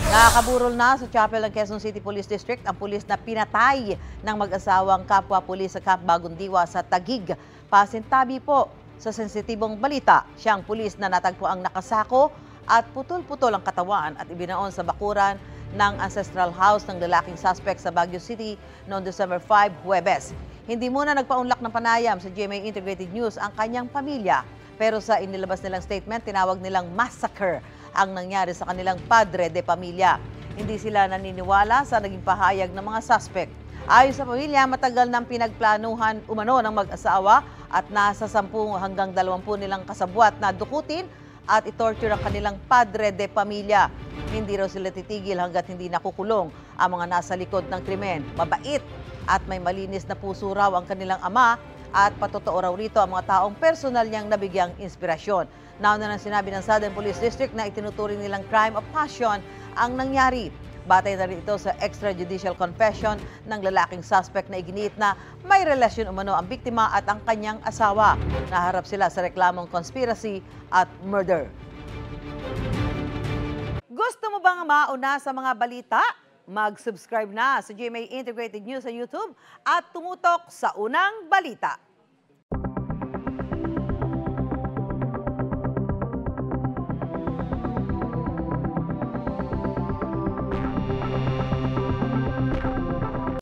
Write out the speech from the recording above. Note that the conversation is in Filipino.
Nakakaburol na sa chapel ng Quezon City Police District ang pulis na pinatay ng mag-asawang kapwa-pulis sa Camp Bagong Diwa sa Taguig. Pasintabi po sa sensitibong balita, siyang pulis na natagpo ang nakasako at putol-putol ang katawan at ibinaon sa bakuran ng ancestral house ng lalaking suspect sa Baguio City noong December 5, Huwebes. Hindi muna nagpaunlak ng panayam sa GMA Integrated News ang kanyang pamilya, pero sa inilabas nilang statement, tinawag nilang massacre ang nangyari sa kanilang padre de pamilya. Hindi sila naniniwala sa naging pahayag ng mga suspect. Ayon sa pamilya, matagal nang pinagplanuhan umano ng mag-asawa at nasa 10 hanggang 20 nilang kasabwat na dukutin at itorture ang kanilang padre de pamilya. Hindi raw sila titigil hanggat hindi nakukulong ang mga nasa likod ng krimen. Mabait at may malinis na puso raw ang kanilang ama at patotoo raw rito ang mga taong personal niyang nabigyang inspirasyon. Nauna nang sinabi ng Southern Police District na itinuturing nilang crime of passion ang nangyari. Batay na rin ito sa extrajudicial confession ng lalaking suspect na iginiit na may relasyon umano ang biktima at ang kanyang asawa. Naharap sila sa reklamong conspiracy at murder. Gusto mo bang mauna sa mga balita? Mag-subscribe na sa GMA Integrated News sa YouTube at tumutok sa unang balita.